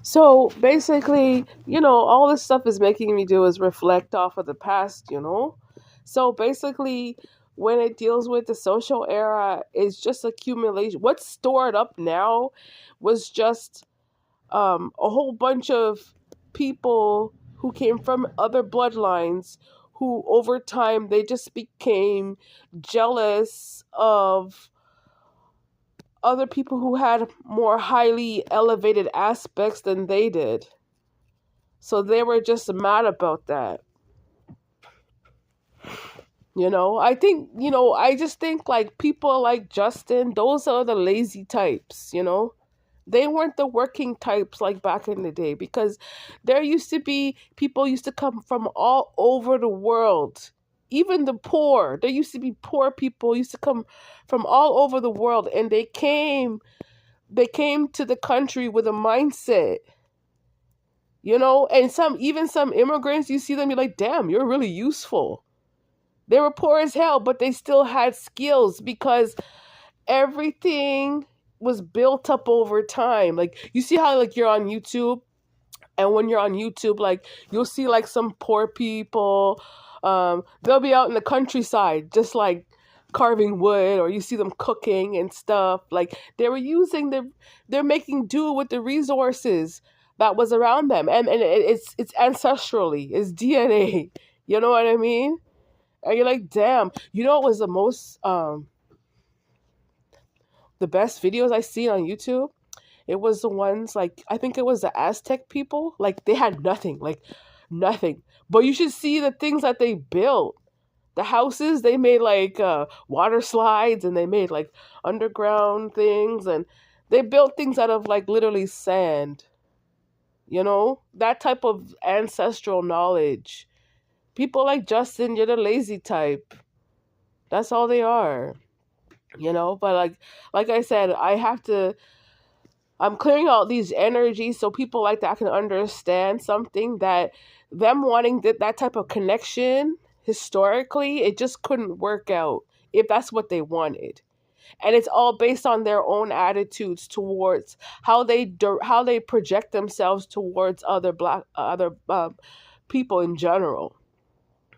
So basically, all this stuff is making me do is reflect off of the past. So basically, when it deals with the social era, it's just accumulation. What's stored up now was just a whole bunch of people who came from other bloodlines who over time they just became jealous of other people who had more highly elevated aspects than they did. So they were just mad about that. I just think like people like Justin, those are the lazy types. They weren't the working types like back in the day because there used to be people used to come from all over the world. Even the poor, there used to be poor people used to come from all over the world and they came to the country with a mindset. And some immigrants, you see them, you're like, damn, you're really useful. They were poor as hell, but they still had skills because everything was built up over time. Like you see how like you're on YouTube, and when you're on YouTube, like you'll see like some poor people, they'll be out in the countryside, just like carving wood, or you see them cooking and stuff. Like they're making do with the resources that was around them, and it's ancestrally, it's DNA. You know what I mean? And you're like, damn. You know what was the best videos I seen on YouTube? It was the ones like I think it was the Aztec people. Like they had nothing, like nothing. But you should see the things that they built. The houses they made like water slides, and they made like underground things, and they built things out of like literally sand. That type of ancestral knowledge. People like Justin, you're the lazy type. That's all they are. But like I said, I'm clearing out these energies so people like that can understand something, that them wanting that type of connection historically, it just couldn't work out if that's what they wanted. And it's all based on their own attitudes towards how they project themselves towards other people in general.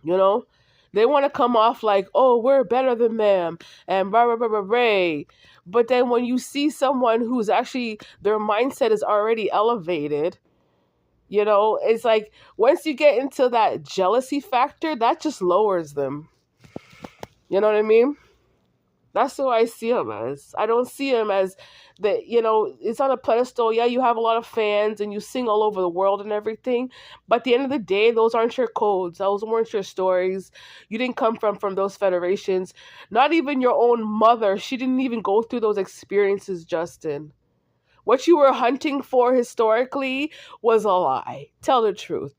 You know, they want to come off like, oh, we're better than them, and rah rah rah rah rah. But then when you see someone who's actually their mindset is already elevated, it's like once you get into that jealousy factor, that just lowers them. You know what I mean? That's who I see him as. I don't see him as it's on a pedestal. Yeah, you have a lot of fans and you sing all over the world and everything. But at the end of the day, those aren't your codes. Those weren't your stories. You didn't come from those federations. Not even your own mother. She didn't even go through those experiences, Justin. What you were hunting for historically was a lie. Tell the truth.